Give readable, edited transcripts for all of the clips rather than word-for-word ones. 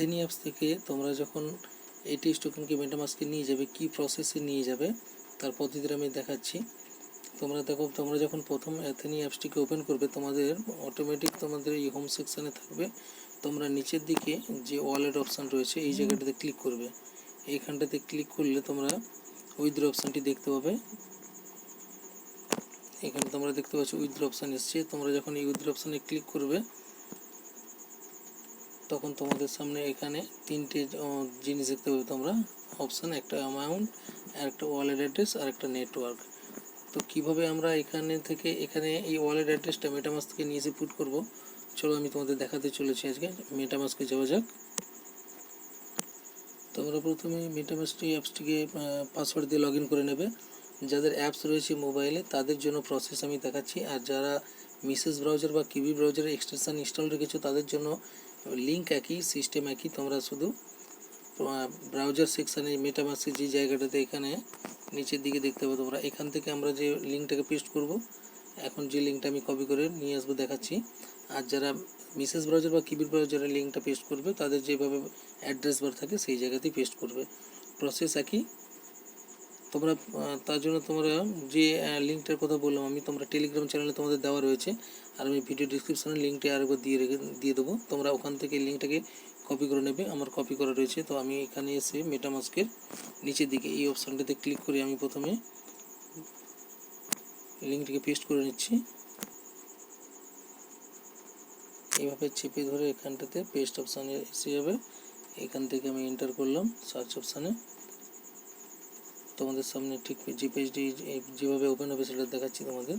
অ্যাথেনি apps থেকে তোমরা যখন এই টেক্সট টোকেনকে মেটামাস্কে নিয়ে যাবে, কি প্রসেসে নিয়ে যাবে তার পদ্ধতিটা আমি দেখাচ্ছি। তোমরা দেখো, তোমরা যখন প্রথম অ্যাথেনি অ্যাপসটিকে ওপেন করবে, তোমাদের অটোমেটিক তোমাদের এই হোম সেকশানে থাকবে। তোমরা নিচের দিকে যে ওয়ালেট অপশান রয়েছে এই জায়গাটাতে ক্লিক করবে। এইখানটাতে ক্লিক করলে তোমরা উইথড্র অপশানটি দেখতে পাবে। এখানে তোমরা দেখতে পাচ্ছ উইথড্র অপশান এসছে। তোমরা যখন এই উইথড্র অপশানে ক্লিক করবে তখন তোমাদের সামনে এখানে তিনটে জিনিস দেখতে পাবে তোমরা অপশান, একটা অ্যামাউন্ট, আর একটা ওয়ালেট অ্যাড্রেস, আর একটা নেটওয়ার্ক। তো কীভাবে আমরা এখানে থেকে এখানে এই ওয়ালেট অ্যাড্রেসটা মেটামাস্ক থেকে নিয়ে এসে পুট করবো, চলো আমি তোমাদের দেখাতে চলেছি আজকে। মেটামাস্কে যাওয়া যাক। তোমরা প্রথমে মেটামাস্ক অ্যাপসটিকে পাসওয়ার্ড দিয়ে লগ ইন করে নেবে। যাদের অ্যাপস রয়েছে মোবাইলে তাদের জন্য প্রসেস আমি দেখাচ্ছি, আর যারা মিসেস ব্রাউজার বা কিবি ব্রাউজারের এক্সটেনশন ইনস্টল রেখেছো তাদের জন্য লিঙ্ক একই, সিস্টেম একই। তোমরা শুধু ব্রাউজার সেকশানে মেটামাস্কের যে জায়গাটাতে এখানে নিচের দিকে দেখতে পাবো তোমরা, এখান থেকে আমরা যে লিঙ্কটাকে পেস্ট করব, এখন যে লিঙ্কটা আমি কপি করে নিয়ে আসবো দেখাচ্ছি। আর যারা মিসেস ব্রাউজার বা কিবির ব্রাউজারের লিঙ্কটা পেস্ট করবে তাদের যেভাবে অ্যাড্রেস বার থাকে সেই জায়গাতেই পেস্ট করবে, প্রসেস একই। তোমরা তার জন্য তোমরা যে লিঙ্কটার কথা বললাম আমি, তোমরা টেলিগ্রাম চ্যানেলে তোমাদের দেওয়া রয়েছে, আর আমি ভিডিও ডিসক্রিপশানে লিঙ্কটি আরেকবার দিয়ে দেবো। তোমরা ওখান থেকে লিঙ্কটাকে কপি করে নেবে, আমার কপি করা রয়েছে। তো আমি এখানে এসে মেটামাস্কের নিচের দিকে এই অপশানটাতে ক্লিক করে আমি প্রথমে লিঙ্কটিকে পেস্ট করে নিচ্ছি। এইভাবে চেপে ধরে এখানটাতে পেস্ট অপশানে এসে যাবে। এখান থেকে আমি এন্টার করলাম সার্চ অপশানে। তোমাদের সামনে ঠিক যে পেজটি যেভাবে ওপেন হবে সেটা দেখাচ্ছি তোমাদের।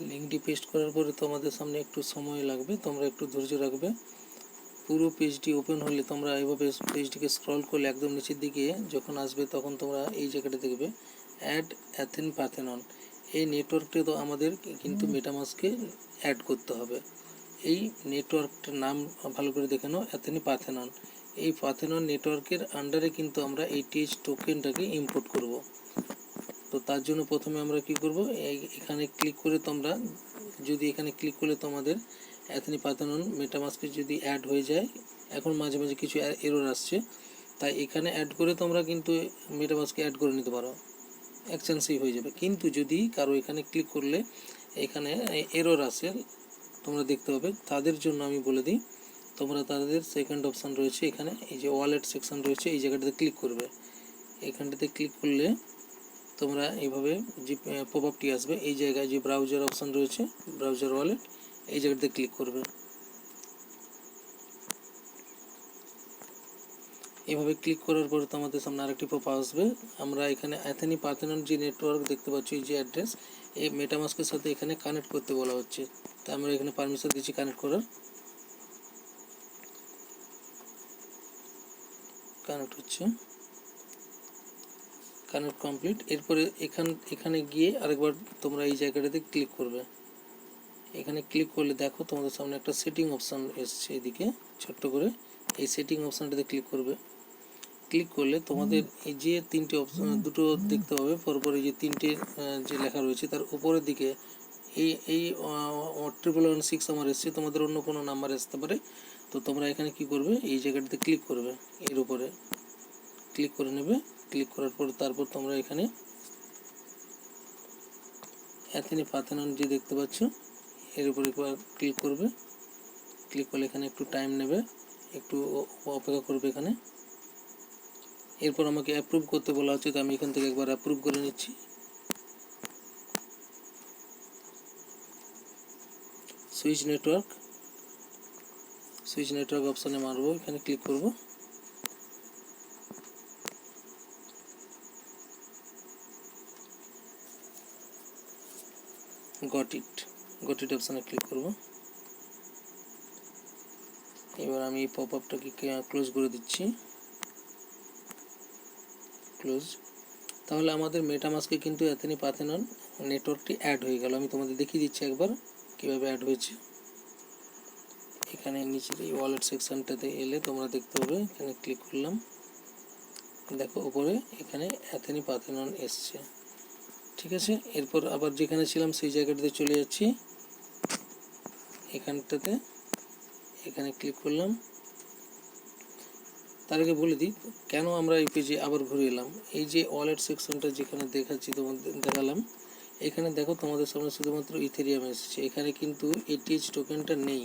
লিঙ্কটি পেস্ট করার পরে তোমাদের সামনে একটু সময় লাগবে, তোমরা একটু ধৈর্য রাখবে। পুরো পেজটি ওপেন হলে তোমরা এইভাবে পেজটিকে স্ক্রল করলে একদম নিচের দিকে যখন আসবে তখন তোমরা এই জায়গাটা দেখবে অ্যাড অ্যাথেন পাথেনন। এই নেটওয়ার্কটি তো আমাদের কিন্তু মেটামাস্কে অ্যাড করতে হবে। এই নেটওয়ার্কটার নাম ভালো করে দেখে নাও, অ্যাথেনি পাথেনন। এই পাথেনন নেটওয়ার্কের আন্ডারে কিন্তু আমরা এই টেক্সট টোকেনটাকে ইম্পোর্ট করব। তো তার জন্য প্রথমে আমরা কি করব, এখানে ক্লিক করে তোমরা যদি এখানে ক্লিক করলে তোমাদের অ্যাথেনি পাথেনন মেটামাস্কে যদি অ্যাড হয়ে যায়, এখন মাঝে মাঝে কিছু এরর আসছে, তাই এখানে অ্যাড করে তোমরা কিন্তু মেটামাস্কে অ্যাড করে নিতে পারো, এক চান্সেই হয়ে যাবে। কিন্তু যদি কারো এখানে ক্লিক করলে এখানে এরর আসে তোমরা দেখতে পাবে, তাদের জন্য আমি বলে দিই, তোমরা তাদের সেকেন্ড অপশান রয়েছে এখানে, এই যে ওয়ালেট সেকশন রয়েছে এই জায়গাটাতে ক্লিক করবে। এখানটাতে ক্লিক করলে তোমরা এইভাবে যে পপ আপটি আসবে, এই জায়গায় যে ব্রাউজার অপশান রয়েছে ব্রাউজার ওয়ালেট এই জায়গাটাতে ক্লিক করবে। এভাবে ক্লিক করার পরে তোমাদের সামনে আরেকটি পপ আসবে। আমরা এখানে অ্যাথেনি পাথেনন যে নেটওয়ার্ক দেখতে পাচ্ছি, এই যে অ্যাড্রেস, এই মেটামাস্কের সাথে এখানে কানেক্ট করতে বলা হচ্ছে। তাই আমরা এখানে পারমিশন দিচ্ছি কানেক্ট করার। কানেক্ট হচ্ছে, কানেক্ট কমপ্লিট। এরপরে এখানে গিয়ে আরেকবার তোমরা এই জায়গাটাতে ক্লিক করবে। এখানে ক্লিক করলে দেখো তোমাদের সামনে একটা সেটিং অপশান এসছে এদিকে ছোট্ট করে, এই সেটিং অপশানটাতে ক্লিক করবে। ক্লিক করলে তোমাদের এই যে তিনটে অপশান দুটো দেখতে পাবে পরপর, এই যে তিনটে যে লেখা রয়েছে তার উপরের দিকে এই 1116 আমার এসছে, তোমাদের অন্য কোনো নাম্বার আসতে পারে। তো তোমরা এখানে কি করবে, এই জায়গাটাতে ক্লিক করবে, এর উপরে ক্লিক করে নেবে। ক্লিক করার পর তারপর তোমরা এখানে অ্যাথেনি পাথেনন যে দেখতে পাচ্ছ এর উপরে একবার ক্লিক করবে। ক্লিক করলে এখানে একটু টাইম নেবে, একটু অপেক্ষা করবে এখানে। এরপর আমাকে অ্যাপ্রুভ করতে বলা হচ্ছে, তো আমি এখান থেকে একবার অ্যাপ্রুভ করে নিচ্ছি। সুইচ নেটওয়ার্ক অপশানে মারবো, এখানে ক্লিক করব। গট ইট অপশানে ক্লিক করব। এবার আমি এই পপ আপটাকে ক্লোজ করে দিচ্ছি, ক্লোজ। তাহলে আমাদের মেটামাস্কে কিন্তু অ্যাথেনি পাথেনন নেটওয়ার্কটি অ্যাড হয়ে গেল। আমি তোমাদের দেখিয়ে দিচ্ছি একবার কীভাবে অ্যাড হয়েছে। এখানে নিচের এই ওয়ালেট সেকশনটাতে এলে তোমরা দেখতে পাবে, এখানে ক্লিক করলাম, দেখো উপরে এখানে অ্যাথেনি পাথেনন এসছে। ঠিক আছে, এরপর আবার যেখানে ছিলাম সেই জায়গাটাতে চলে যাচ্ছি। এখানটাতে এখানে ক্লিক করলাম। তার আগে বলে দিই কেন আমরা এই পেজে আবার ঘুরে এলাম। এই যে ওয়ালেট সেকশনটা যেখানে দেখাচ্ছি তোমাদের দেখালাম, এখানে দেখো তোমাদের সামনে শুধুমাত্র ইথেরিয়াম এসেছে, এখানে কিন্তু এটিএইচ টোকেনটা নেই।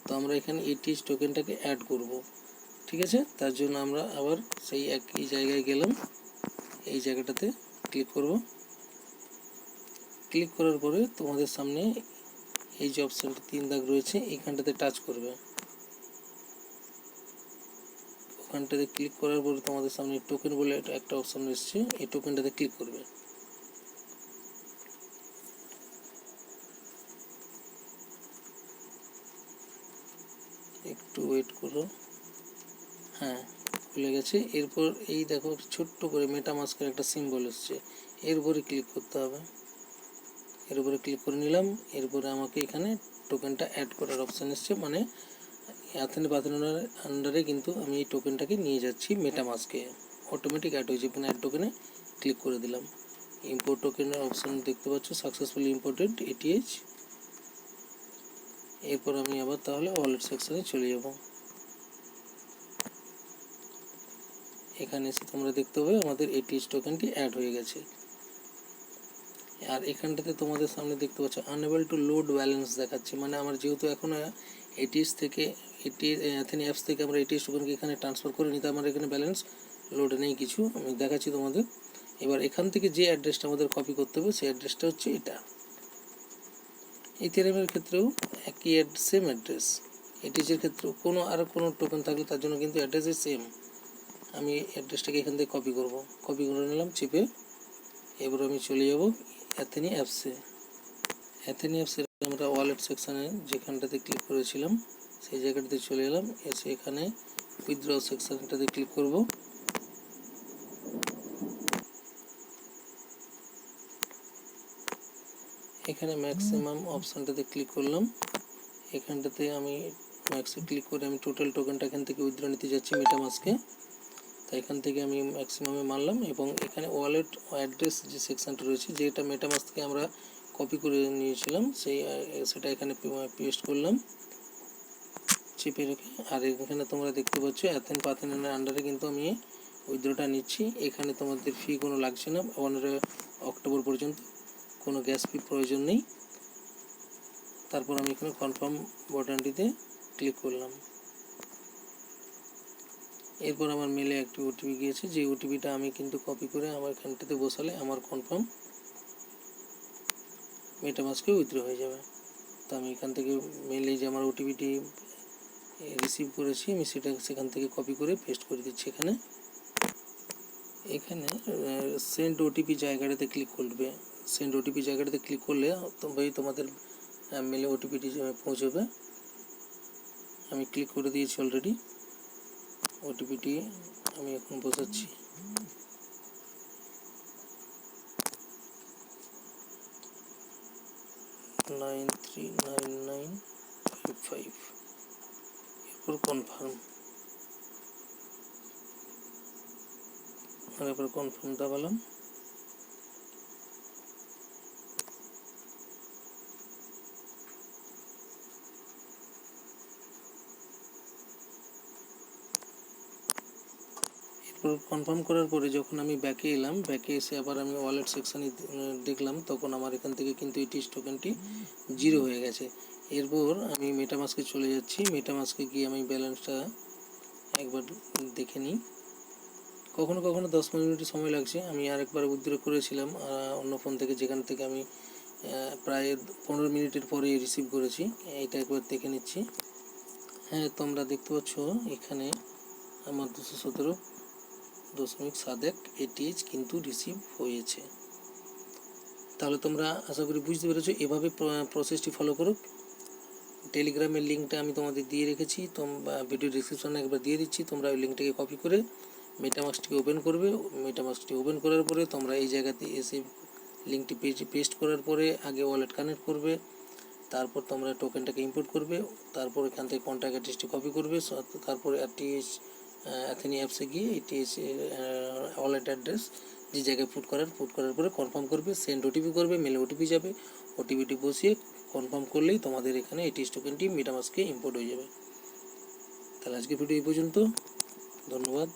তো আমরা এখানে এটিএইচ টোকেনটাকে অ্যাড করব, ঠিক আছে। তার জন্য আমরা আবার সেই একই জায়গায় গেলাম, এই জায়গাটাতে ক্লিক করব। ক্লিক করার পরে তোমাদের সামনে এই যে অপশানটা 3 দাগ রয়েছে এইখানটাতে টাচ করবে। ওখানটাতে ক্লিক করার পরে তোমাদের সামনে টোকেন বলে একটা অপশান এসছে, এই টোকেনটাতে ক্লিক করবে। একটু ওয়েট করো, হ্যাঁ খুলে গেছে। এরপর এই দেখো ছোট্ট করে মেটামাস্কের একটা সিম্বল এসছে, এর উপরে ক্লিক করতে হবে। এর উপরে ক্লিক করে নিলাম। এরপরে আমাকে এখানে টোকেনটা অ্যাড করার অপশান এসছে, মানে অ্যাথেন পাথেনের আন্ডারে কিন্তু আমি এই টোকেনটাকে নিয়ে যাচ্ছি মেটামাস্কে, অটোমেটিক অ্যাড হয়েছে। এখানে অ্যাড টোকেনে ক্লিক করে দিলাম। ইম্পোর্ট টোকেনের অপশান দেখতে পাচ্ছ, সাকসেসফুলি ইম্পোর্টেড এটিএইচ। এরপর আমি আবার তাহলে ওয়ালেট সেকশনে চলে যাব। এখানে এসে তোমরা দেখতে পাবে আমাদের এটিএইচ টোকেনটি অ্যাড হয়ে গেছে। আর এখানটাতে তোমাদের সামনে দেখতে পাচ্ছ আনএবল টু লোড ব্যালেন্স দেখাচ্ছে, মানে আমার যেহেতু এখন এটিএস থেকে অ্যাথেন অ্যাপস থেকে আমরা এটিএস টোকেনকে এখানে ট্রান্সফার করে নিতে, আমার এখানে ব্যালেন্স লোড নেই কিছু, আমি দেখাচ্ছি তোমাদের। এবার এখান থেকে যে অ্যাড্রেসটা আমাদের কপি করতে হবে সেই অ্যাড্রেসটা হচ্ছে এটা। ইথেরিয়ামের ক্ষেত্রেও একই সেম অ্যাড্রেস, এটিএসের ক্ষেত্রেও কোনো টোকেন থাকলে তার জন্য কিন্তু অ্যাড্রেসই সেম। আমি অ্যাড্রেসটাকে এখান থেকে কপি করব, কপি করে নিলাম চিপে। এবার আমি চলে যাব অ্যাথেনি অ্যাপসে। অ্যাথেনি অ্যাপসের আমরা ওয়ালেট সেকশানে যেখানটাতে ক্লিক করেছিলাম সেই জায়গাটাতে চলে এলাম। এসে এখানে উইথড্র সেকশানটাতে ক্লিক করব। এখানে ম্যাক্সিমাম অপশানটাতে ক্লিক করলাম। এখানটাতে আমি ম্যাক্সে ক্লিক করে আমি টোটাল টোকেনটা এখান থেকে উইথড্র নিতে যাচ্ছি মেটামাস্কে। তাই এখান থেকে আমি ম্যাক্সিমামে মারলাম এবং এখানে ওয়ালেট অ্যাড্রেস যে সেকশানটা রয়েছে, যেটা মেটামাস্ক থেকে আমরা কপি করে নিয়েছিলাম সেটা এখানে পেস্ট করলাম চেপে রেখে। আর এখানে তোমরা দেখতে পাচ্ছ অ্যাথেন পাথেনের আন্ডারে কিন্তু আমি উইথড্রটা নিচ্ছি। এখানে তোমাদের ফি কোনো লাগছে না, 15 অক্টোবর পর্যন্ত কোনো গ্যাস ফি প্রয়োজন নেই। তারপর আমি এখানে কনফার্ম বাটনটিতে ক্লিক করলাম। এরপর আমার মেলে একটি ওটিপি গিয়েছে, যে ওটিপিটা আমি কিন্তু কপি করে আমার এখানটাতে বসালে আমার কনফার্ম মেটামাস্কে উইথড্র হয়ে যাবে। তো আমি এখান থেকে মেলে যে আমার ওটিপিটি রিসিভ করেছি আমি সেটা সেখান থেকে কপি করে পেস্ট করে দিচ্ছি এখানে। এখানে সেন্ড ওটিপি জায়গাটাতে ক্লিক করবে। সেন্ড ওটিপি জায়গাটাতে ক্লিক করলে তবেই তোমাদের মেলে ওটিপিটি পৌঁছবে। আমি ক্লিক করে দিয়েছি অলরেডি। ওটিপিটি আমি এখন বসাচ্ছি। নাইন 39955। এরপর কনফার্ম, এরপর কনফার্ম দাবালাম। কনফার্ম করার পরে যখন আমি ব্যাকে এলাম, ব্যাকে এসে আবার আমি ওয়ালেট সেকশানে দেখলাম, তখন আমার এখান থেকে কিন্তু এটিএস টোকেনটি 0 হয়ে গেছে। এরপর আমি মেটামাস্কে চলে যাচ্ছি। মেটামাস্কে গিয়ে আমি ব্যালেন্সটা একবার দেখে নিই। কখনো কখনো 10-15 মিনিট সময় লাগছে। আমি আরেকবার উইথড্র করেছিলাম অন্য ফোন থেকে, যেখান থেকে আমি প্রায় 15 মিনিটের পরে রিসিভ করেছি। এইটা একবার দেখে নিচ্ছি। হ্যাঁ, তোমরা দেখতে পাচ্ছ এখানে আমার 217.7 এটিএইচ কিন্তু রিসিভ হয়েছে। তাহলে তোমরা আশা করি বুঝতে পেরেছো, এভাবে প্রসেসটি ফলো করো। টেলিগ্রামের লিঙ্কটা আমি তোমাদের দিয়ে রেখেছি, তোমরা ভিডিও ডিসক্রিপশনে একবার দিয়ে দিচ্ছি। তোমরা ওই লিঙ্কটাকে কপি করে মেটামাস্কটি ওপেন করবে। মেটামাস্কটি ওপেন করার পরে তোমরা এই জায়গাতে এসে লিঙ্কটি পেস্ট করার পরে আগে ওয়ালেট কানেক্ট করবে, তারপর তোমরা টোকেনটাকে ইম্পোর্ট করবে, তারপর এখান থেকে কন্ট্যাক্ট অ্যাড্রেসটি কপি করবে, তারপর অ্যাথেনি অ্যাপসে গিয়ে এটিএস ওয়ালেট অ্যাড্রেস যে জায়গায় পুট করার পরে কনফার্ম করবে, সেন্ড ওটিপি করবে, মেলে ওটিপি যাবে, ওটিপিটি বসিয়ে কনফার্ম করলেই তোমাদের এখানে এই টিএস টোকেনটি মেটামাস্কে ইম্পোর্ট হয়ে যাবে। তাহলে আজকে ভিডিও এই পর্যন্ত, ধন্যবাদ।